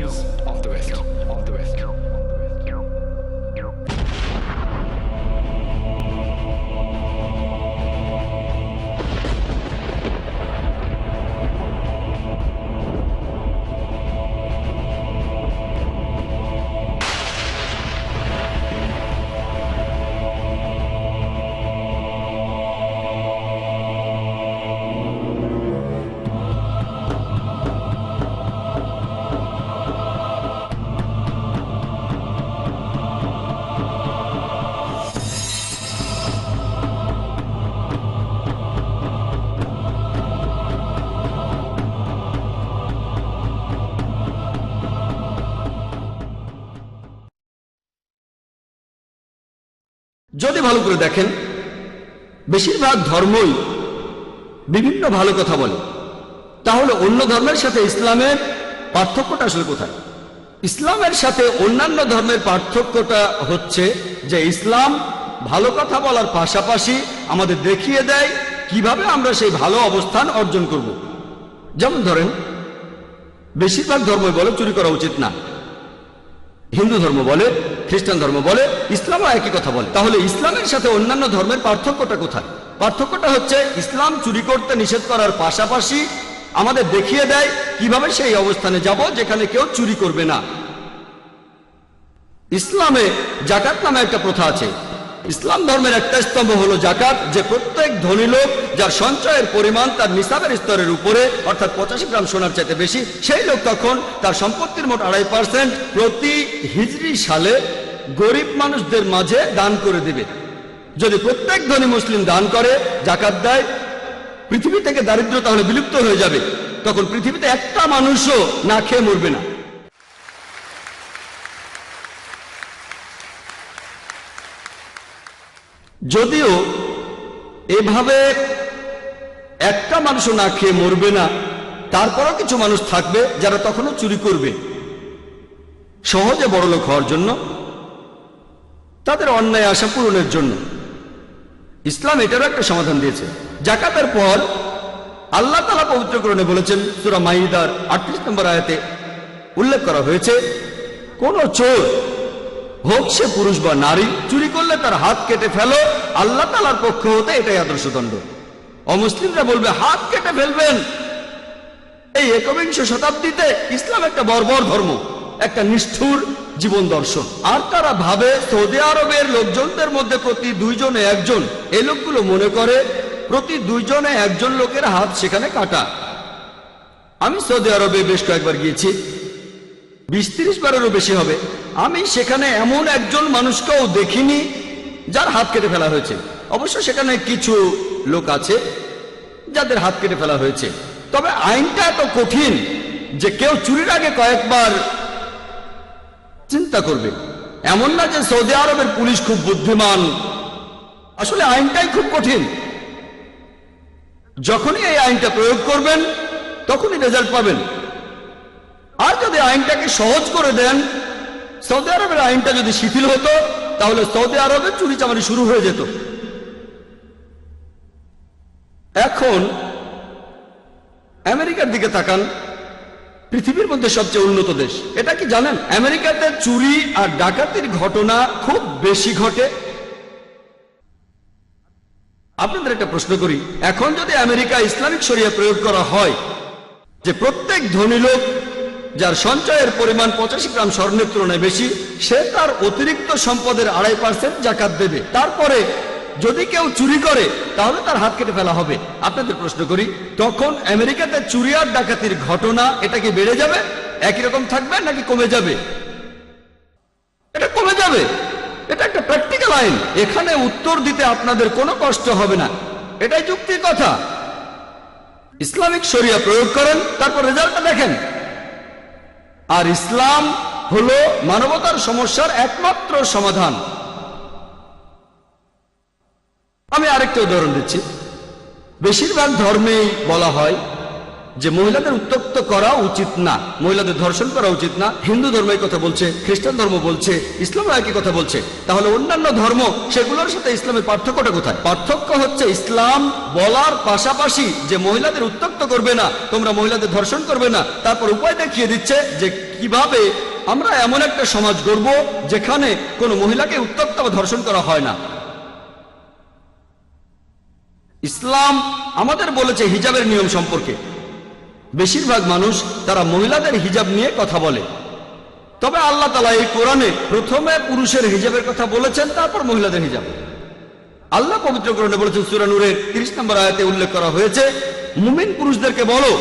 News of the West. যদি ভালো করে দেখেন, বেশিরভাগ ধর্মই বিভিন্ন ভালো কথা বলে। তাহলে অন্য ধর্মের সাথে ইসলামের পার্থক্যটা আসলে কোথায়? ইসলামের সাথে অন্যান্য ধর্মের পার্থক্যটা হচ্ছে যে ইসলাম ভালো কথা বলার পাশাপাশি আমাদের দেখিয়ে দেয় কিভাবে আমরা সেই ভালো অবস্থান অর্জন করব। যেমন ধরেন, বেশিরভাগ ধর্মই বলে চুরি করা উচিত না, হিন্দু ধর্ম বলে, খ্রিস্টান ধর্ম বলে, ইসলামও একই কথা বলে। তাহলে ইসলামের সাথে অন্যান্য ধর্মের পার্থক্যটা কোথায়? পার্থক্যটা হচ্ছে ইসলাম চুরি করতে নিষেধ করার পাশাপাশি আমাদের দেখিয়ে দেয় কিভাবে সেই অবস্থানে যাব যেখানে কেউ চুরি করবে না। ইসলামে জাকাত নামে একটা প্রথা আছে। ইসলাম ধর্মের একটা স্তম্ভ হলো জাকাত, যে প্রত্যেক ধনী লোক যার সঞ্চয়ের পরিমাণ তার নিসাবের স্তরের উপরে, অর্থাৎ 85 গ্রাম সোনার চাইতে বেশি, সেই লোক তখন তার সম্পত্তির মোট 2.5% প্রতি হিজরি সালে গরিব মানুষদের মাঝে দান করে দেবে। যদি প্রত্যেক ধনী মুসলিম দান করে, জাকাত দেয়, পৃথিবী থেকে দারিদ্র তাহলে বিলুপ্ত হয়ে যাবে। তখন পৃথিবীতে একটা মানুষও না খেয়ে মরবে না। যদিও এভাবে একটা মানুষও না খেয়ে মরবে না, তারপরও কিছু মানুষ থাকবে যারা তখনও চুরি করবে, সহজে বড়লোক হওয়ার জন্য, তাদের অন্যায় আশা পূরণের জন্য। ইসলাম এটারও একটা সমাধান দিয়েছে। জাকাতের পর আল্লাহ তাআলা পবিত্র কোরআনে বলেছেন, সূরা মাইদার 38 নম্বর আয়াতে উল্লেখ করা হয়েছে, কোন চোর হোক সে পুরুষ বা নারী, চুরি করলে তার হাত কেটে ফেলো, আল্লাহ তাআলার পক্ষ হতে এটাই আদর্শ দণ্ড। অমুসলিমরা বলবে হাত কেটে ফেলবেন। এই একবিংশ শতাব্দীতে ইসলাম একটা বর্বর ধর্ম, একটা নিষ্ঠুর জীবন দর্শন। আর তারা ভাবে সৌদি আরবের লোকজনদের মধ্যে প্রতি 2 জনে 1 জন, এই লোকগুলো মনে করে প্রতি 2 জনে 1 জন লোকের হাত সেখানে কাটা। আমি সৌদি আরবে বেশ কয়েকবার গিয়েছি, 20-30 বারেরও বেশি হবে। আমি সেখানে এমন একজন মানুষকেও দেখিনি যার হাত কেটে ফেলা হয়েছে। অবশ্য সেখানে কিছু লোক আছে যাদের হাত কেটে ফেলা হয়েছে, তবে আইনটা এত কঠিন যে কেউ চুরির আগে কয়েকবার চিন্তা করবে। এমন না যে সৌদি আরবের পুলিশ খুব বুদ্ধিমান, আসলে আইনটাই খুব কঠিন। যখনই এই আইনটা প্রয়োগ করবেন তখনই রেজাল্ট পাবেন। আর যদি আইনটাকে সহজ করে দেন, সৌদি আরবের আইনটা যদি শিথিল হতো, তাহলে সৌদি আরবে চুরি চামারি শুরু হয়ে যেত। এখন আমেরিকার দিকে তাকান, পৃথিবীর মধ্যে সবচেয়ে উন্নত দেশ। এটা কি জানেন, আমেরিকাতে চুরি আর ডাকাতির ঘটনা খুব বেশি ঘটে। আপনাদের একটা প্রশ্ন করি, এখন যদি আমেরিকা ইসলামিক শরিয়া প্রয়োগ করা হয় যে প্রত্যেক ধনী লোক যার সঞ্চয়ের পরিমাণ 85 গ্রাম স্বর্ণের তুলনায় বেশি, সে তার অতিরিক্ত সম্পদের 2.5% জাকাত দেবে, তারপরে যদি কেউ চুরি করে তাহলে তার হাত কেটে ফেলা হবে। আপনাদের প্রশ্ন করি, তখন আমেরিকাতে চুরি আর ডাকাতির ঘটনা এটা কি বেড়ে যাবে, একই রকম থাকবে, নাকি কমে যাবে? এটা কমে যাবে। এটা একটা প্র্যাকটিক্যাল আইন, এখানে উত্তর দিতে আপনাদের কোনো কষ্ট হবে না। এটাই যুক্তির কথা। ইসলামিক শরিয়া প্রয়োগ করেন, তারপর রেজাল্টটা দেখেন। আর ইসলাম হলো মানবতার সমস্যার একমাত্র সমাধান। আমি আরেকটা উদাহরণ দিচ্ছি। বেশিরভাগ ধর্মেই বলা হয় যে মহিলাদের উত্ত্যক্ত করা উচিত না, মহিলাদের ধর্ষণ করা উচিত না। হিন্দু ধর্ম এই কথা বলছে, খ্রিস্টান ধর্ম বলছে, ইসলামও একই কথা বলছে। তাহলে অন্যান্য ধর্ম, সেগুলোর সাথে ইসলামের পার্থক্যটা কোথায়? পার্থক্য হচ্ছে ইসলাম বলার পাশাপাশি যে মহিলাদের উত্ত্যক্ত করবে না, তোমরা মহিলাদের ধর্ষণ করবে না, তারপর উপায় দেখিয়ে দিচ্ছে যে কিভাবে আমরা এমন একটা সমাজ গড়ব যেখানে কোনো মহিলাকে উত্ত্যক্ত বা ধর্ষণ করা হয় না। ইসলাম আমাদের বলেছে হিজাবের নিয়ম সম্পর্কে। বেশিরভাগ মানুষ তারা মহিলাদের হিজাব নিয়ে কথা বলে, তবে আল্লাহ তাআলা এই কোরআনে প্রথমে পুরুষের হিজাবের কথা বলেছেন, তারপর মহিলাদের হিজাব। আল্লাহ পবিত্র কোরআনে বলেছেন, সূরা নূরের 30 নম্বর আয়াতে উল্লেখ করা হয়েছে, মুমিন পুরুষদেরকে বলো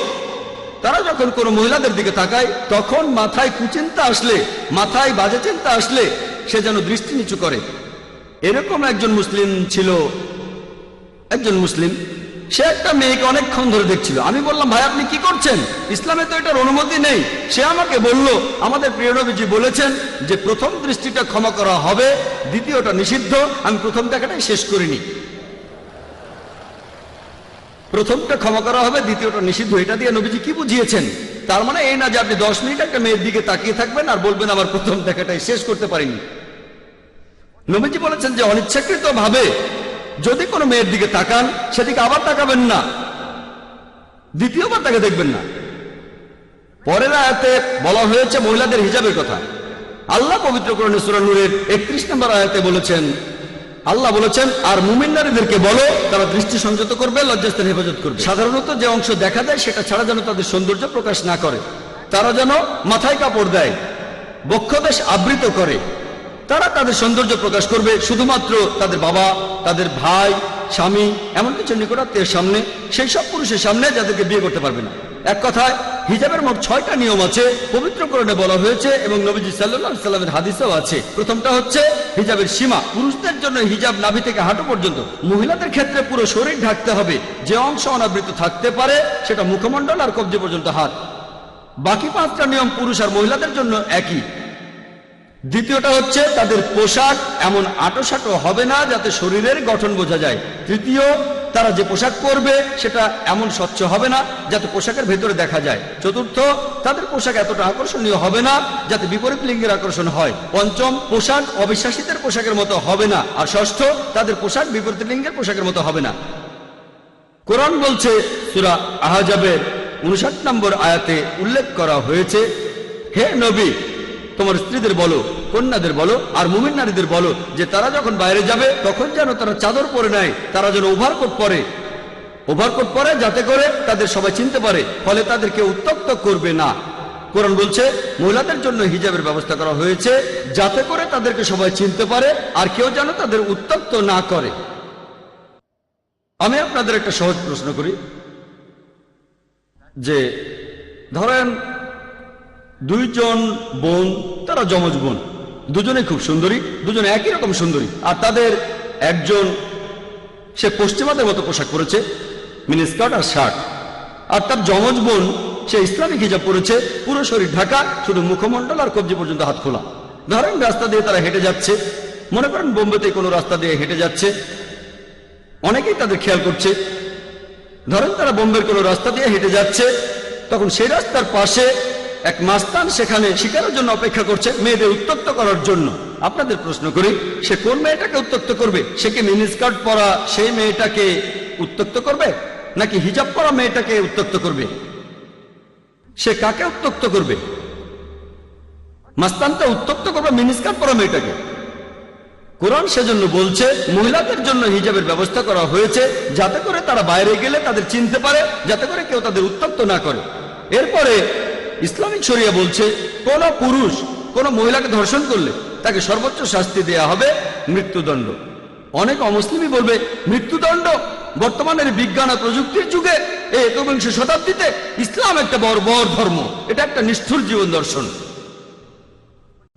তারা যখন কোনো মহিলাদের দিকে তাকায় তখন মাথায় কুচিন্তা আসলে, মাথায় বাজে চিন্তা আসলে সে যেন দৃষ্টি নিচু করে। এরকম একজন মুসলিম ছিল, একজন মুসলিম, সে একটা মেয়েকে অনেকক্ষণ ধরে দেখছিল। আমি বললাম, ভাই আপনি কি করছেন? ইসলামে তো এটার অনুমতি নেই। সে আমাকে বলল, আমাদের প্রিয় নবীজি বলেছেন যে প্রথম দৃষ্টিটা ক্ষমা করা হবে, দ্বিতীয়টা নিষিদ্ধ। আমি প্রথম দেখাটাই শেষ করিনি। প্রথমটা ক্ষমা করা হবে, দ্বিতীয়টা নিষিদ্ধ, এটা দিয়ে নবীজি কি বুঝিয়েছেন? তার মানে এই না যে আপনি 10 মিনিট একটা মেয়ের দিকে তাকিয়ে থাকবেন আর বলবেন আমার প্রথম দেখাটাই শেষ করতে পারিনি। নবীজি বলেছেন যে অনিচ্ছাকৃত ভাবে যদি কোনো মেয়ের দিকে তাকান, সেদিকে আবার তাকাবেন না, দ্বিতীয়বার তাকে দেখবেন না। পরের আয়াতে বলা হয়েছে মহিলাদের হিজাবের কথা। আল্লাহ পবিত্র কোরআনে সূরা নূরের 31 নম্বর আয়াতে বলেছেন, আল্লাহ বলেছেন, আর মুমিন নারীদেরকে বলো তারা দৃষ্টি সংযত করবে, লজ্জাস্থান হেফাজত করবে। সাধারণত যে অংশ দেখা যায় সেটা ছাড়া যেন তাদের সৌন্দর্য প্রকাশ না করে। তারা যেন মাথায় কাপড় দেয়, বক্ষদেশ আবৃত করে। তারা তাদের সৌন্দর্য প্রকাশ করবে শুধুমাত্র তাদের বাবা, তাদের ভাই, স্বামী, এমন কিছু নিকটাত্মীয়ের সামনে, সেই সব পুরুষের সামনে যাদেরকে বিয়ে করতে পারবে না। এক কথায় হিজাবের মোট 6টা নিয়ম আছে, পবিত্র কোরআনে বলা হয়েছে এবং নবীজি সাল্লাল্লাহু আলাইহি সাল্লামের হাদিসেও আছে। প্রথমটা হচ্ছে হিজাবের সীমা। পুরুষদের জন্য হিজাব নাভি থেকে হাঁটু পর্যন্ত, মহিলাদের ক্ষেত্রে পুরো শরীর ঢাকতে হবে। যে অংশ অনাবৃত থাকতে পারে সেটা মুখমণ্ডল আর কবজি পর্যন্ত হাত। বাকি 5টা নিয়ম পুরুষ আর মহিলাদের জন্য একই। দ্বিতীয়টা হচ্ছে তাদের পোশাক এমন আঁটোসাঁটো হবে না যাতে শরীরের গঠন বোঝা যায়। তৃতীয়, তারা যে পোশাক পরবে সেটা এমন স্বচ্ছ হবে না যাতে পোশাকের ভেতরে দেখা যায়। চতুর্থ, তাদের পোশাক এতটা আকর্ষণীয় হবে না যাতে বিপরীত লিঙ্গের আকর্ষণ হয়। পঞ্চম, পোশাক অবিশ্বাসীদের পোশাকের মতো হবে না। আর ষষ্ঠ, তাদের পোশাক বিপরীত লিঙ্গের পোশাকের মতো হবে না। কোরআন বলছে, সূরা আহজাবের 59 নম্বর আয়াতে উল্লেখ করা হয়েছে, হে নবী, তোমার স্ত্রীদের বলো, কন্যাদের বলো আর মুমিন নারীদের বলো যে তারা যখন বাইরে যাবে তখন যেন তারা চাদর পরে নেয়, তারা যেন ওভারকোট পরে যাতে করে তাদের সবাই চিনতে পারে, ফলে তাদেরকে উত্ত্যক্ত করবে না। কোরআন বলছে মহিলাদের জন্য হিজাবের ব্যবস্থা করা হয়েছে যাতে করে তাদেরকে সবাই চিনতে পারে আর কেউ যেন তাদের উত্ত্যক্ত না করে। আমি আপনাদের একটা সহজ প্রশ্ন করি, যে ধরেন 2 জন বোন, তারা যমজ বোন, দুজনে খুব সুন্দরী, দুজনে একই রকম সুন্দরী, আর তাদের একজন সে পশ্চিমাদের মতো পোশাক পরেছে, মিনি স্কার্ট আর শার্ট, আর তার যমজ বোন সে ইসলামিক হিজাব পরেছে, পুরো শরীর ঢাকা, শুধু মুখমণ্ডল আর কবজি পর্যন্ত হাত খোলা। ধরেন রাস্তা দিয়ে তারা হেঁটে যাচ্ছে, মনে করেন বোম্বেতে কোনো রাস্তা দিয়ে হেঁটে যাচ্ছে, অনেকেই তাদের খেয়াল করছে। ধরেন তারা বোম্বের কোনো রাস্তা দিয়ে হেঁটে যাচ্ছে, তখন সেই রাস্তার পাশে এক মাস্তান সেখানে শিকারের জন্য অপেক্ষা করছে, মেয়েদের উত্ত্যক্ত করার জন্য। আপনাদের প্রশ্ন করি, সে কোন মেয়েটাকে উত্ত্যক্ত করবে? সে কি মিনিস্কার্ট পরা সেই মেয়েটাকে উত্ত্যক্ত করবে, নাকি হিজাব পরা মেয়েটাকে উত্ত্যক্ত করবে? সে কাকে উত্ত্যক্ত করবে? মাস্তানটা উত্ত্যক্ত করবে মিনিস্কার্ট পরা মেয়েটাকে। কোরআন সেজন্য বলছে মহিলাদের জন্য হিজাবের ব্যবস্থা করা হয়েছে যাতে করে তারা বাইরে গেলে তাদের চিনতে পারে, যাতে করে কেউ তাদের উত্ত্যক্ত না করে। এরপরে ইসলামিক শরিয়া বলছে কোন পুরুষ কোন মহিলাকে ধর্ষণ করলে তাকে সর্বোচ্চ শাস্তি দেয়া হবে মৃত্যুদণ্ড। অনেক অমুসলিমই বলবে মৃত্যুদণ্ড বর্তমানের বিজ্ঞান ও প্রযুক্তির যুগে, এই 21শ শতাব্দীতে ইসলাম একটা বর্বর ধর্ম, এটা একটা নিষ্ঠুর জীবন দর্শন।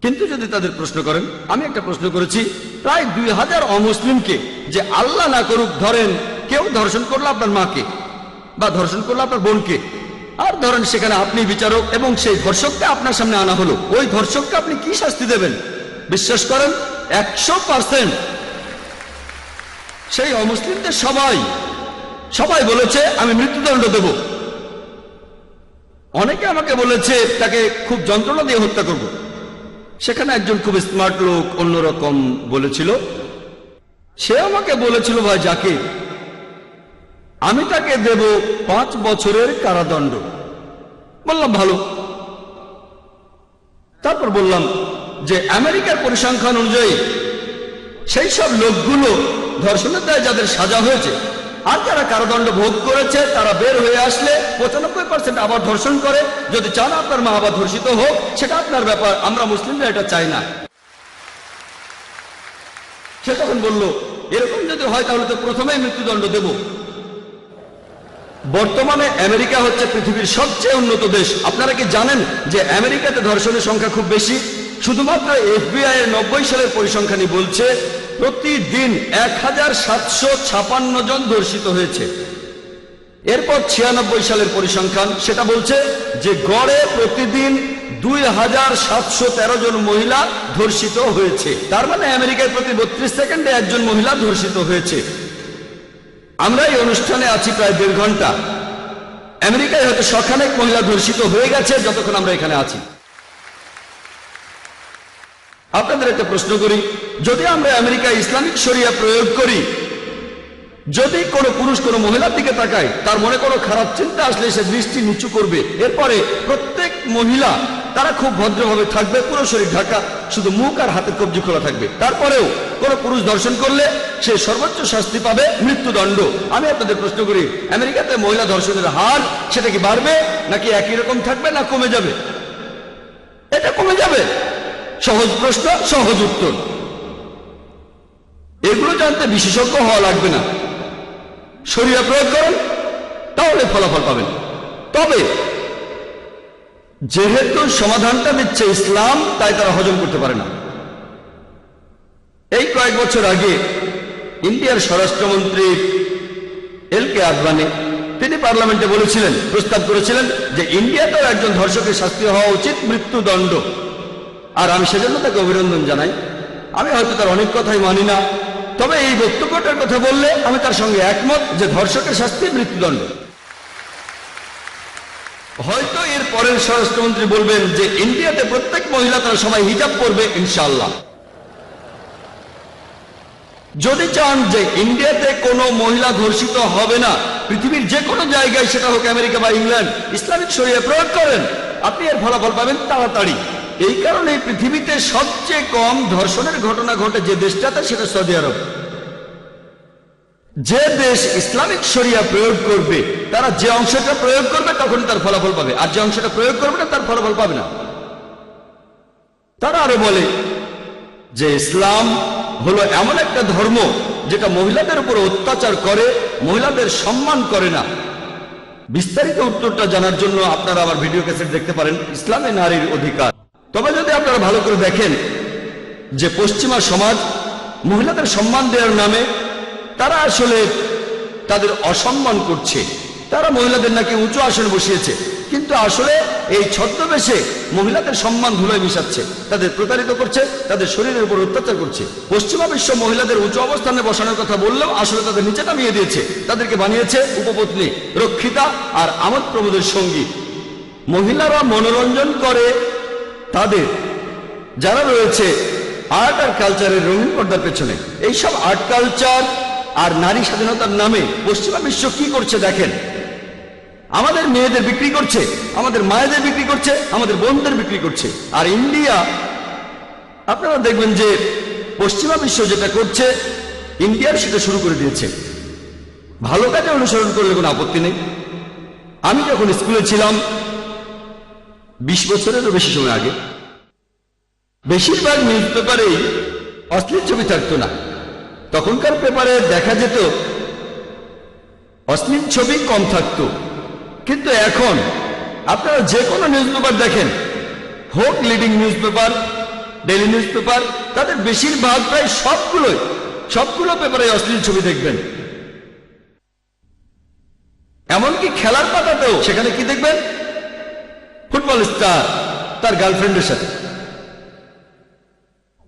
কিন্তু যদি তাদের প্রশ্ন করেন, আমি একটা প্রশ্ন করেছি প্রায় 2000 অমুসলিমকে, যে আল্লাহ না করুক ধরেন কেউ ধর্ষণ করলো আপনার মাকে বা ধর্ষণ করলো আপনার বোনকে, আর ধরেন সেখানে আপনি বিচারক এবং সেই ধর্ষককে আপনার সামনে আনা হলো, ওই ধর্ষককে আপনি কি শাস্তি দেবেন? বিশ্বাস করেন 100% সেই অমুসলিমদের সবাই বলেছে আমি মৃত্যুদণ্ড দেব। অনেকে আমাকে বলেছে তাকে খুব যন্ত্রণা দিয়ে হত্যা করব। সেখানে একজন খুব স্মার্ট লোক অন্যরকম বলেছিল। সে আমাকে বলেছিল, ভাই জাকির, আমি তাকে দেব 5 বছরের কারাদণ্ড। বললাম ভালো। তারপর বললাম যে আমেরিকার পরিসংখ্যান অনুযায়ী সেই সব লোকগুলো ধর্ষণের দায়ে যাদের সাজা হয়েছে আর যারা কারাদণ্ড ভোগ করেছে তারা বের হয়ে আসলে 95% আবার ধর্ষণ করে। যদি চান আপনার মা আবার ধর্ষিত হোক সেটা আপনার ব্যাপার, আমরা মুসলিমরা এটা চাই না। সে তখন বলল, এরকম যদি হয় তাহলে তো প্রথমেই মৃত্যুদণ্ড দেব। বর্তমানে আমেরিকা হচ্ছে পৃথিবীর সবচেয়ে উন্নত দেশ। আপনারা কি জানেন যে আমেরিকাতে ধর্ষণের সংখ্যা খুব বেশি? শুধুমাত্র FBI এর 90 সালের পরিসংখ্যানই বলছে প্রতিদিন 1756 জন ধর্ষিত হয়েছে। এরপর 96 সালের পরিসংখ্যান সেটা বলছে যে গড়ে প্রতিদিন 2713 জন মহিলা ধর্ষিত হয়েছে। তার মানে আমেরিকায় প্রতি 32 সেকেন্ডে একজন মহিলা ধর্ষিত হয়েছে। আমরা এই অনুষ্ঠানে আছি প্রায় 1.5 ঘন্টা। আমেরিকায় হয়তো শখানেক মহিলা ধর্ষিত হয়ে গেছে যতক্ষণ আমরা এখানে আছি। আপনাদের একটা প্রশ্ন করি, যদি আমরা আমেরিকায় ইসলামিক শরিয়া প্রয়োগ করি, যদি কোনো পুরুষ কোনো মহিলার দিকে তাকায় তার মনে কোনো খারাপ চিন্তা আসলে সে দৃষ্টি নিচু করবে। এরপরে প্রত্যেক মহিলা তারা খুব ভদ্রভাবে থাকবে, পুরো শরীর ঢাকা, শুধু মুখ আর হাতের কবজি খোলা থাকবে। তারপরেও কোনো পুরুষ ধর্ষণ করলে সে সর্বোচ্চ শাস্তি পাবে, মৃত্যুদণ্ড। আমি আপনাদের প্রশ্ন করি, আমেরিকাতে মহিলা ধর্ষণের হার সেটা কি বাড়বে নাকি একই রকম থাকবে না কমে যাবে? এটা কমে যাবে। সহজ প্রশ্ন, সহজ উত্তর। এগুলো জানতে বিশেষজ্ঞ হওয়া লাগবে না, শরিয়া প্রয়োগ করেন তাহলে ফলাফল পাবেন। তবে যেহেতু সমাধানটা দিচ্ছে ইসলাম, তাই তারা হজম করতে পারে না। এই কয়েক বছর আগে ইন্ডিয়ার স্বরাষ্ট্রমন্ত্রী LK আদবানি তিনি পার্লামেন্টে বলেছিলেন, প্রস্তাব করেছিলেন যে ইন্ডিয়াতেও একজন ধর্ষকের শাস্তি হওয়া উচিত, মৃত্যুদণ্ড। আর আমি সেজন্য তাকে অভিনন্দন জানাই। আমি হয়তো তার অনেক কথাই মানি না, তবে এই বক্তব্যটার কথা বললে আমি তার সঙ্গে একমত যে ধর্ষকের শাস্তি মৃত্যুদণ্ড। হয়তো এর পরের স্বরাষ্ট্রমন্ত্রী বলবেন যে ইন্ডিয়াতে প্রত্যেক মহিলা তারা সবাই হিজাব পরবে ইনশাআল্লাহ। যদি চান যে ইন্ডিয়াতে কোনো মহিলা ধর্ষিত হবে না, পৃথিবীর যে কোনো জায়গায়, সেটা হোক আমেরিকা বা ইংল্যান্ড, ইসলামিক শরিয়া প্রয়োগ করেন, আপনি এর ফলাফল পাবেন তাড়াতাড়ি। এই কারণে পৃথিবীতে সবচেয়ে কম ধর্ষণের ঘটনা ঘটে যে দেশটাতে, সেটা সৌদি আরব। যে দেশ ইসলামিক শরিয়া প্রয়োগ করবে তারা যে অংশটা প্রয়োগ করবে তখন তার ফলাফল পাবে, আর যে অংশটা প্রয়োগ করবে না তার ফলাফল পাবে না। তারা আরো বলে যে ইসলাম হলো এমন একটা ধর্ম যেটা মহিলাদের উপর অত্যাচার করে, মহিলাদের সম্মান করে না। বিস্তারিত উত্তরটা জানার জন্য আপনারা আমার ভিডিও ক্যাসেট দেখতে পারেন, ইসলামে নারীর অধিকার। তবে যদি আপনারা ভালো করে দেখেন যে পশ্চিমা সমাজ মহিলাদের সম্মান দেওয়ার নামে তারা আসলে তাদের অসম্মান করছে। তারা মহিলাদের নাকি উঁচু আসনে বসিয়েছে, কিন্তু আসলে এই ছদ্মবেশে মহিলাদের সম্মান ধুলোয় মিশাচ্ছে, তাদের প্রতারিত করছে, তাদের শরীরের উপর অত্যাচার করছে। পশ্চিমা বিশ্ব মহিলাদের উঁচু অবস্থানে বসানোর কথা বললেও আসলে তাদের নিচে নামিয়ে দিয়েছে, তাদেরকে বানিয়েছে উপপত্নী, রক্ষিতা আর আমোদ প্রমোদের সঙ্গী। মহিলারা মনোরঞ্জন করে তাদের যারা রয়েছে আর্ট আর কালচারের রঙিন পর্দার পেছনে। এইসব আর্ট কালচার আর নারী স্বাধীনতার নামে পশ্চিমা বিশ্ব কি করছে দেখেন। আমাদের মেয়েদের বিক্রি করছে, আমাদের মায়েদের বিক্রি করছে, আমাদের বোনদের বিক্রি করছে। আর ইন্ডিয়া, আপনারা দেখবেন যে পশ্চিমা বিশ্ব যেটা করছে ইন্ডিয়ার সেটা শুরু করে দিয়েছে। ভালো কাজে অনুসরণ করলে কোনো আপত্তি নেই। আমি যখন স্কুলে ছিলাম 20 বছরেরও বেশি সময় আগে, বেশিরভাগ নিউজ পেপারেই অশ্লীল ছবি থাকতো না। তখনকার পেপারে দেখা যেত অশ্লীল ছবি কম থাকতো, কিন্তু এখন আপনারা যে কোনো নিউজ পেপার দেখেন, হোক leading news paper, daily news paper, তাদের বেশিরভাগ প্রায় সবগুলো পেপারে অশ্লীল ছবি দেখবেন। এমনকি খেলার পাতাতেও সেখানে কি দেখবেন, ফুটবল স্টার তার গার্লফ্রেন্ডের সাথে।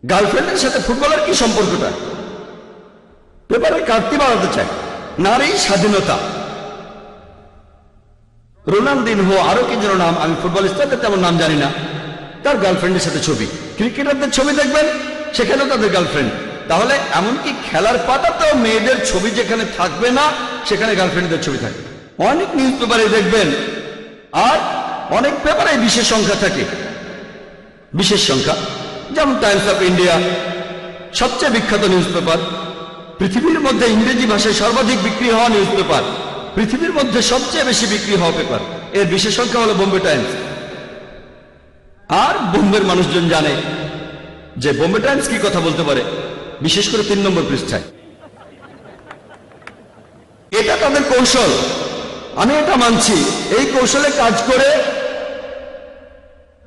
গার্লফ্রেন্ডের সাথে ফুটবলের কি সম্পর্কটা? পেপারে কাটতি বাড়াতে চায় নারী স্বাধীনতা। রোনালদিনহো আরো কি যেন নাম, আমি ফুটবল স্টারদের তেমন নাম জানি না, তার গার্লফ্রেন্ডের সাথে ছবি। ক্রিকেটারদের ছবি দেখবেন, সেখানেও তাদের গার্লফ্রেন্ড। তাহলে এমনকি খেলার পাতাতেও মেয়েদের ছবি যেখানে থাকবে না সেখানে গার্লফ্রেন্ডদের ছবি থাকবে। অনেক নিউজ পেপারে দেখবেন, আর অনেক পেপারে বিশেষ সংখ্যা থাকে বিশেষ সংখ্যা, যেমন টাইমস অফ ইন্ডিয়া সবচেয়ে বিখ্যাত নিউজ পেপার, পৃথিবীর মধ্যে ইংরেজি ভাষায় সর্বাধিক বিক্রি হওয়া নিউজ পেপার, পৃথিবীর মধ্যে সবচেয়ে বেশি বিক্রি হওয়া পেপার, এর বিশেষ সংখ্যা হলো বোম্বে টাইমস। আর বোম্বের মানুষজন জানে যে বোম্বে টাইমস কি কথা বলতে পারে, বিশেষ করে 3 নম্বর পৃষ্ঠায়। এটা তাদের কৌশল, আমি এটা মানছি। এই কৌশলে কাজ করে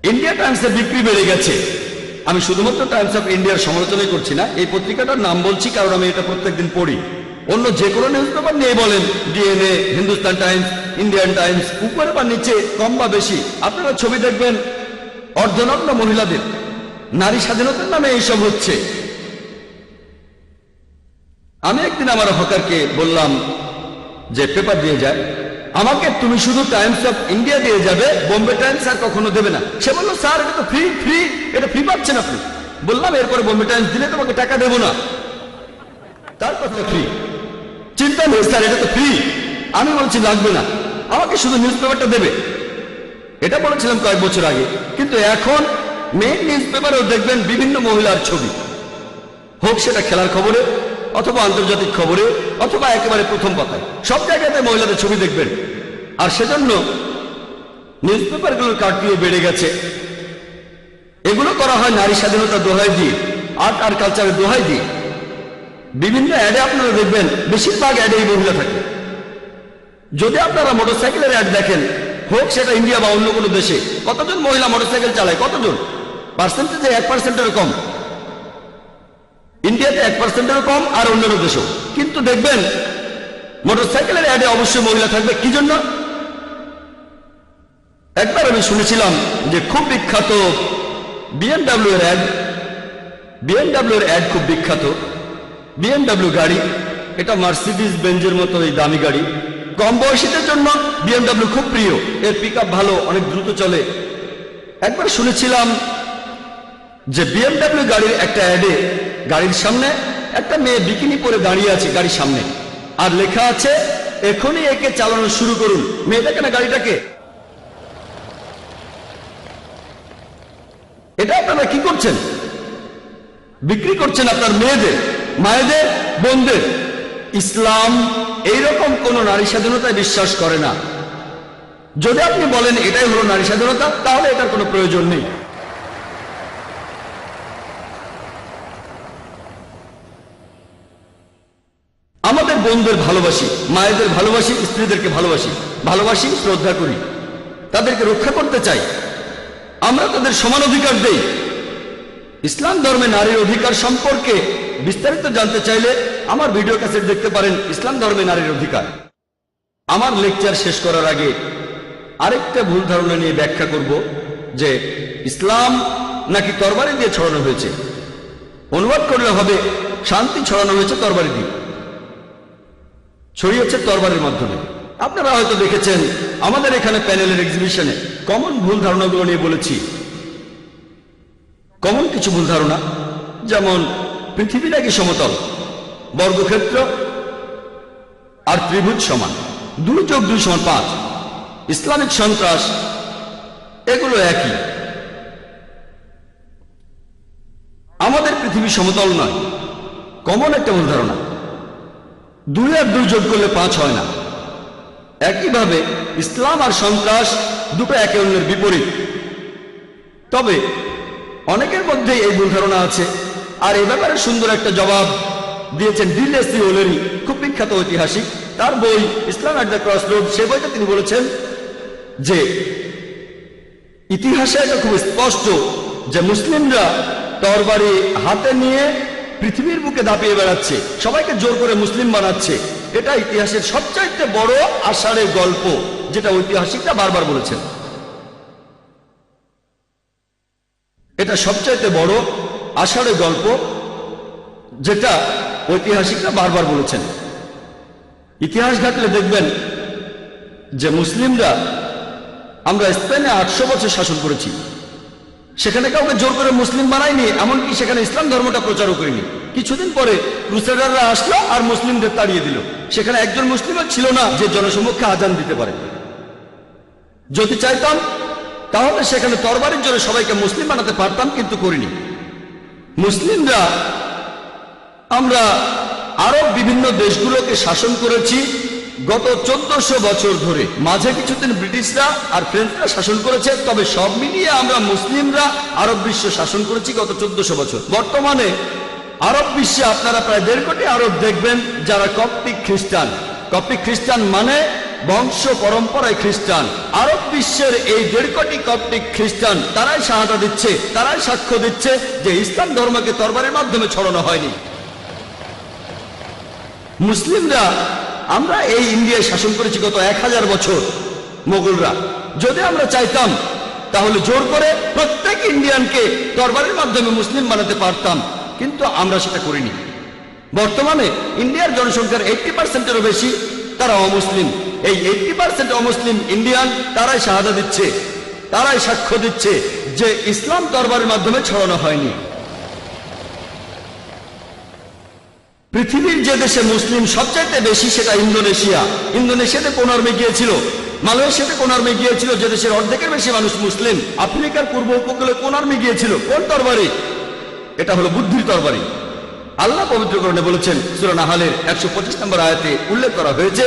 ইন্ডিয়া টাইমসের বিক্রি বেড়ে গেছে। আমি শুধুমাত্র টাইমস অফ ইন্ডিয়ার সমালোচনাই করছি না, এই পত্রিকাটার নাম বলছি কারণ আমি এটা প্রত্যেকদিন পড়ি। অন্য যে কোনো নিউজ পেপার নিয়ে বলেন, DNA, Hindustan Times, Indian Times, উপরে বা নিচে কম বা বেশি আপনারা ছবি দেখবেন অর্ধনগ্ন মহিলাদের। নারী স্বাধীনতার নামে এইসব হচ্ছে। আমি একদিন আমার হকারকে বললাম যে পেপার দিয়ে যায়, আমাকে তুমি শুধু টাইমস অফ ইন্ডিয়া দিয়ে যাবে, বোম্বে টাইমস আর কখনো দেবে না। সে বলল, স্যার এটা তো ফ্রি, এটা ফ্রি পাচ্ছেন আপনি। বললাম, এরপরে বোম্বে টাইমস দিলে তোমাকে টাকা দেবো না। তার কথা ফ্রি, চিন্তা নেই স্যার, এটা তো ফ্রি। আমি বলছি লাগবে না, আমাকে শুধু নিউজ পেপারটা দেবে। এটা বলেছিলাম কয়েক বছর আগে। কিন্তু এখন মেইন নিউজ পেপারেও দেখবেন বিভিন্ন মহিলার ছবি, হোক সেটা খেলার খবরে অথবা আন্তর্জাতিক খবরে অথবা একেবারে প্রথম পাতায়, সব জায়গাতে মহিলাদের ছবি দেখবেন। আর সেজন্য নিউজ পেপারগুলোর কাটতিও বেড়ে গেছে। এগুলো করা হয় নারী স্বাধীনতার দোহাই দিয়ে, আর্ট আর কালচারের দোহাই দিয়ে। বিভিন্ন অ্যাডে আপনারা দেখবেন বেশিরভাগ অ্যাডেই মহিলা থাকে। যদি আপনারা মোটরসাইকেলের অ্যাড দেখেন, হোক সেটা ইন্ডিয়া বা অন্য কোনো দেশে, কতজন মহিলা মোটরসাইকেল চালায়? কতজন? পার্সেন্টেজে 1%-এরও কম। ইন্ডিয়াতে 1%-এরও কম, আর অন্যান্য দেশেও। কিন্তু দেখবেন মোটরসাইকেলের অ্যাডে অবশ্যই মহিলা থাকবে। কি জন্য? একবার আমি শুনেছিলাম যে খুব বিখ্যাত বিএমডব্লিউ এর অ্যাড, বিএমডব্লিউ এর অ্যাড খুব বিখ্যাত। বিএমডব্লিউ গাড়ি, এটা মার্সিডিজ বেঞ্জের মতো এই দামি গাড়ি। কম বয়সীদের জন্য বিএমডব্লিউ খুব প্রিয়, এর পিকআপ ভালো, অনেক দ্রুত চলে। একবার শুনেছিলাম যে বিএমডব্লিউ গাড়ির একটা অ্যাডে গাড়ির সামনে একটা মেয়ে বিকিনি পরে দাঁড়িয়ে আছে গাড়ির সামনে, আর লেখা আছে, এখনই একে চালানো শুরু করুন। মেয়েটাকে না গাড়িটাকে। এটা আপনারা কি করছেন? বিক্রি করছেন আপনার মেয়েদের, মায়েদের, বোনদের। ইসলাম এইরকম কোন নারী স্বাধীনতায় বিশ্বাস করে না। যদি আপনি বলেন এটাই হলো নারী স্বাধীনতা, তাহলে এটার কোনো প্রয়োজন নেই। আমাদের বোনদের ভালোবাসি, মায়েদের ভালোবাসি, স্ত্রীদেরকে ভালোবাসি, ভালোবাসি, শ্রদ্ধা করি, তাদেরকে রক্ষা করতে চাই। আমরা তাদের সমান অধিকার দেই। ইসলাম ধর্মে নারীর অধিকার সম্পর্কে বিস্তারিত জানতে চাইলে আমার ভিডিও ক্যাসেট দেখতে পারেন, ইসলাম ধর্মে নারীর অধিকার। আমার লেকচার শেষ করার আগে আরেকটা ভুল ধারণা নিয়ে ব্যাখ্যা করব যে ইসলাম নাকি তরবারি দিয়ে ছড়ানো হয়েছে। অনুবাদ করলে হবে, শান্তি ছড়ানো হয়েছে তরবারি দিয়ে, ছড়িয়েছে তরবারির মাধ্যমে। আপনারা হয়তো দেখেছেন আমাদের এখানে প্যানেলের এক্সিবিশনে কমন ভুল ধারণাগুলো নিয়ে বলেছি। কমন কিছু ভুল ধারণা, যেমন পৃথিবী নাকি সমতল, বর্গক্ষেত্র আর ত্রিভুজ সমান, 2 + 2 = 5, ইসলামিক সন্ত্রাস, এগুলো একই। আমাদের পৃথিবী সমতল নয়, কমন একটা ভুল ধারণা। 2 আর 2 যোগ করলে 5 হয় না। একইভাবে ইসলাম আর সন্ত্রাস দুটো একে অন্যের বিপরীত। তবে অনেকের মধ্যে এই ভুল ধারণা আছে, আর এ ব্যাপারে সুন্দর একটা জবাব দিয়েছেন ডি লেসলি ওলেরি, খুব বিখ্যাত ঐতিহাসিক। তার বই ইসলাম এট দ্য ক্রসরোড, সে বইতে তিনি বলেছেন যে ইতিহাসে এটা খুব স্পষ্ট যে মুসলিমরা তরবারি হাতে নিয়ে পৃথিবীর বুকে দাপিয়ে বেড়াচ্ছে, সবাইকে জোর করে মুসলিম বানাচ্ছে। এটা ইতিহাসের সবচাইতে বড় আষাঢ়ের গল্প, যেটা ঐতিহাসিকরা বারবার বলেছেন। এটা সবচাইতে বড় আষাঢ়ের গল্প, যেটা ঐতিহাসিকরা বারবার বলেছেন। ইতিহাস ঘাটলে দেখবেন যে মুসলিমরা, আমরা স্পেনে 800 বছর শাসন করেছি, সেখানে কাউকে জোর করে মুসলিম বানায়নি, এমনকি সেখানে ইসলাম ধর্মটা প্রচারও করিনি। কিছুদিন পরে ক্রুসেডাররা আসলো আর মুসলিমদের তাড়িয়ে দিল। সেখানে একজন মুসলিমও ছিল না যে জনসমক্ষে আজান দিতে পারে। যদি চাইতাম তাহলে সেখানে তরবারির জন্য সবাইকে মুসলিম বানাতে পারতাম, কিন্তু করিনি। মুসলিমরা আমরা আরব বিভিন্ন দেশগুলোকে শাসন করেছি গত 1400 বছর ধরে। মাঝে কিছুদিন ব্রিটিশরা আর ফ্রেঞ্চরা শাসন করেছে, তবে সব মিলিয়ে আমরা মুসলিমরা আরব বিশ্ব শাসন করেছি গত 1400 বছর। বর্তমানে আরব বিশ্বে আপনারা প্রায় 1.5 কোটি আরব দেখবেন যারা কপ্টিক খ্রিস্টান। কপ্টিক খ্রিস্টান মানে বংশ পরম্পরায় খ্রিস্টান। আরব বিশ্বের এই 1.5 কোটি কপ্টিক খ্রিস্টান তারাই শাহাদা দিচ্ছে, তারাই সাক্ষ্য দিচ্ছে যে ইসলাম ধর্মকে তরবারের মাধ্যমে ছড়ানো হয়নি। মুসলিমরা আমরা এই ইন্ডিয়ায় শাসন করেছি গত 1000 বছর মোগলরা। যদি আমরা চাইতাম তাহলে জোর করে প্রত্যেক ইন্ডিয়ানকে তরবারের মাধ্যমে মুসলিম বানাতে পারতাম, কিন্তু আমরা সেটা করিনি। বর্তমানে ইন্ডিয়ার জনসংখ্যার 80%-এরও বেশি তারা অমুসলিম। এই 80% অমুসলিম ইন্ডিয়ান তারাই শাহাদা দিচ্ছে, তারাই সাক্ষ্য দিচ্ছে যে ইসলাম তরবারের মাধ্যমে ছড়ানো হয়নি। পৃথিবীর যে দেশে মুসলিম সবচাইতে বেশি সেটা ইন্দোনেশিয়া। ইন্দোনেশিয়াতে কোন আর্মি গিয়েছিল? মালয়েশিয়াতে কোন আর্মি গিয়েছিল যে দেশের অর্ধেকের বেশি মানুষ মুসলিম? আফ্রিকার পূর্ব উপকূলে কোন আর্মি গিয়েছিল? কোন তরবারি? এটা হলো বুদ্ধির তরবারি। আল্লাহ পবিত্র কোরআনে বলেছেন, সূরা নাহলের 125 নম্বর আয়াতে উল্লেখ করা হয়েছে,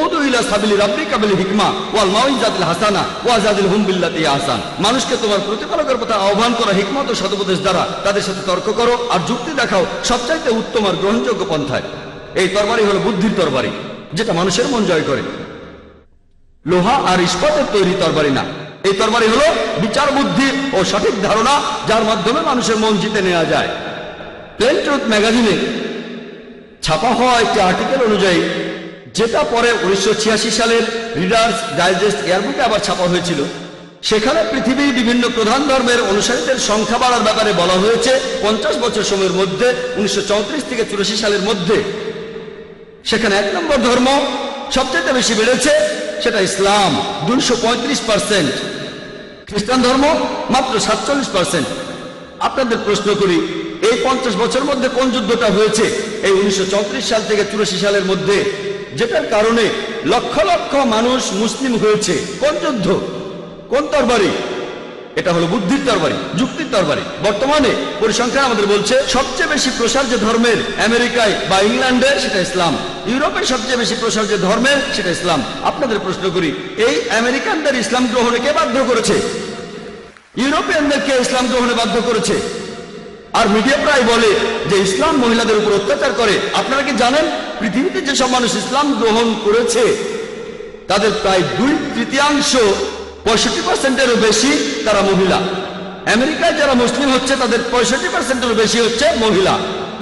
উদু ইলা সাবিলি রাব্বিকা বিল হিকমা ওয়াল মাউইজাতিল হাসানা ওয়াজাদিলহুম বিল্লাতি আহসান। মানুষকে তোমার প্রতিপালকের পথে আহ্বান করা হিকমত ও সদুপদেশ দ্বারা তাদের সাথে তর্ক করো আর যুক্তি দেখাও সবচাইতে উত্তম আর গ্রহণযোগ্য পন্থায়। এই তরবারি হলো বুদ্ধির তরবারি, যেটা মানুষের মন জয় করে। লোহা আর ইস্পাতের তৈরি তরবারি না। এই তরবারি হলো বিচার বুদ্ধি ও সঠিক ধারণা, যার মাধ্যমে মানুষের মন জিতে নেওয়া যায়। প্লেন ট্রুথ ম্যাগাজিনে ছাপা হওয়া একটি আর্টিকেল অনুযায়ী, যেটা পরে 1986 সালের রিডার্স ডাইজেস্ট এয়ারবুকে আবার ছাপা হয়েছিল, সেখানে পৃথিবীর বিভিন্ন প্রধান ধর্মের অনুসারীদের সংখ্যা বাড়ার ব্যাপারে বলা হয়েছে 50 বছর সময়ের মধ্যে 1934 থেকে 84 সালের মধ্যে সেখানে 1 নম্বর ধর্ম সবচেয়ে বেশি বেড়েছে, সেটা ইসলাম 235%, খ্রিস্টান ধর্ম মাত্র 47%। আপনাদের প্রশ্ন করি, এই 50 বছর মধ্যে কোন যুদ্ধটা হয়েছে? এই 1934 সাল থেকে 84 সালের মধ্যে, যেটার কারণে লক্ষ লক্ষ মানুষ মুসলিম হয়েছে। কোন যুদ্ধ? কোন তরবারি? এটা হলো বুদ্ধির তরবারি, যুক্তির তরবারি। বর্তমানে পরিসংখ্যান আমাদের বলছে সবচেয়ে বেশি প্রসার যে ধর্মের আমেরিকায় বা ইংল্যান্ডে, সেটা ইসলাম। ইউরোপের সবচেয়ে বেশি প্রসার যে ধর্মের, সেটা ইসলাম। আপনাদের প্রশ্ন করি, এই আমেরিকানদের ইসলাম গ্রহণে কে বাধ্য করেছে? ইউরোপিয়ানদেরকে ইসলাম গ্রহণে বাধ্য করেছে। আর মিডিয়া প্রায় বলে যে ইসলাম মহিলাদের উপর অত্যাচার করে। আপনারা কি জানেন পৃথিবীতে যেসব মানুষ ইসলাম গ্রহণ করেছে তাদের প্রায় 2/3, 65%-এরও বেশি তারা মহিলা। আমেরিকায় যারা মুসলিম হচ্ছে তাদের 65%-এরও বেশি হচ্ছে মহিলা।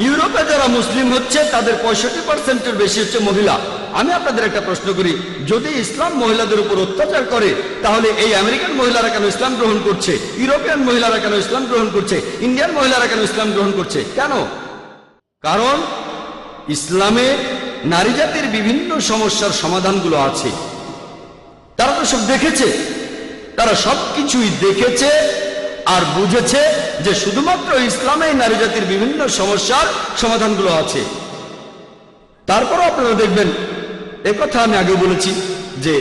ইউরোপে যারা মুসলিম হচ্ছে তাদের 65%-এর বেশি হচ্ছে মহিলা। আমি আপনাদের একটা প্রশ্ন করি, যদি ইসলাম মহিলাদের উপর অত্যাচার করে, তাহলে এই আমেরিকান মহিলারা কেন ইসলাম গ্রহণ করছে? ইউরোপিয়ান মহিলারা কেন ইসলাম গ্রহণ করছে? ইন্ডিয়ান মহিলারা কেন ইসলাম গ্রহণ করছে? কেন? কারণ ইসলামে নারী জাতির বিভিন্ন সমস্যার সমাধানগুলো আছে। তারা তো সব দেখেছে, তারা সবকিছুই দেখেছে আর বুঝেছে যে শুধুমাত্র ইসলামে নারী জাতির বিভিন্ন সমস্যার সমাধানগুলো আছে। তারপরও আপনারা দেখবেন, একথা আমি আগে বলেছি যে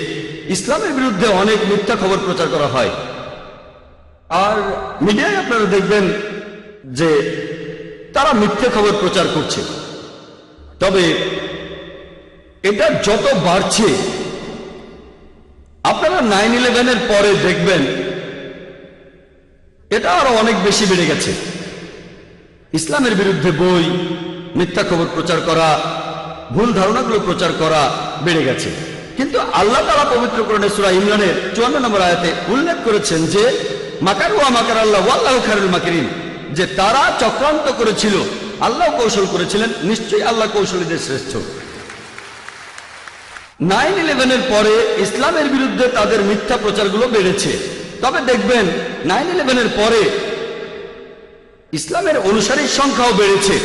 ইসলামের বিরুদ্ধে অনেক মিথ্যা খবর প্রচার করা হয়। আর মিডিয়ায় আপনারা দেখবেন যে তারা মিথ্যে খবর প্রচার করছে। তবে এটা যত বাড়ছে, আপনারা 9/11-এর পরে দেখবেন এটা আরো অনেক বেশি বেড়ে গেছে। ইসলামের বিরুদ্ধে বই, মিথ্যা খবর প্রচার করা, ভুল ধারণাগুলো প্রচার করা বেড়ে গেছে। কিন্তু আল্লাহ তাআলা পবিত্র কোরআনে সূরা ইমরানের 54 নম্বর আয়াতে উল্লেখ করেছেন যে মাকারু ওয়া মাকার আল্লাহ ওয়াল্লাহু খায়রুল মাকিরিন, যে তারা চক্রান্ত করেছিল, আল্লাহ কৌশল করেছিলেন, নিশ্চয়ই আল্লাহ কৌশলীদের শ্রেষ্ঠ। 9/11-এর পরে ইসলামের বিরুদ্ধে তাদের মিথ্যা প্রচারগুলো বেড়েছে। তবে দেখবেন 9/11-এর পরে ইসলামের অনুসারীর সংখ্যাও বেড়েছে।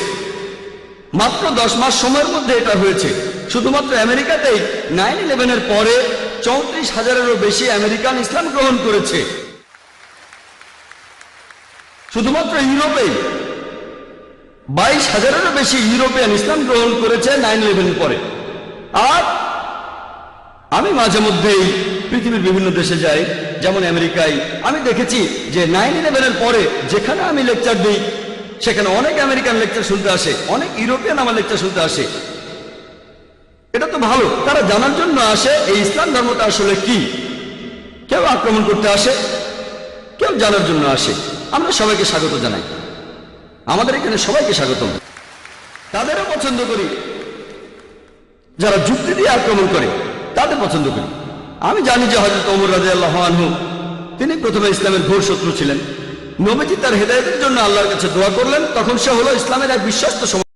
মাত্র 10 মাস সময়ের মধ্যে এটা হয়েছে। শুধুমাত্র আমেরিকাতেই 9/11-এর পরে 34,000-এরও বেশি আমেরিকান ইসলাম গ্রহণ করেছে। শুধুমাত্র ইউরোপেই 22,000-এরও বেশি ইউরোপিয়ান ইসলাম গ্রহণ করেছে 9/11-এর পরে। আর আমি মাঝে মধ্যেই পৃথিবীর বিভিন্ন দেশে যাই, যেমন আমেরিকায় আমি দেখেছি যে 9/11-এর পরে যেখানে আমি লেকচার দিই সেখানে অনেক আমেরিকান লেকচার শুনতে আসে, অনেক ইউরোপিয়ান আমার লেকচার শুনতে আসে। এটা তো ভালো, তারা জানার জন্য আসে এই ইসলাম ধর্মটা আসলে কি। কেউ আক্রমণ করতে আসে, কেউ জানার জন্য আসে। আমরা সবাইকে স্বাগত জানাই, আমাদের এখানে সবাইকে স্বাগতম। তাদেরও পছন্দ করি, যারা যুক্তি দিয়ে আক্রমণ করে তাদের পছন্দ করি। আমি জানি যে হযরত ওমর রাদিয়াল্লাহু আনহু তিনি প্রথমে ইসলামের ঘোর শত্রু ছিলেন। নবীজি তার হেদায়েতের জন্য আল্লাহর কাছে দোয়া করলেন, তখন সে হলো ইসলামের এক বিশ্বস্ত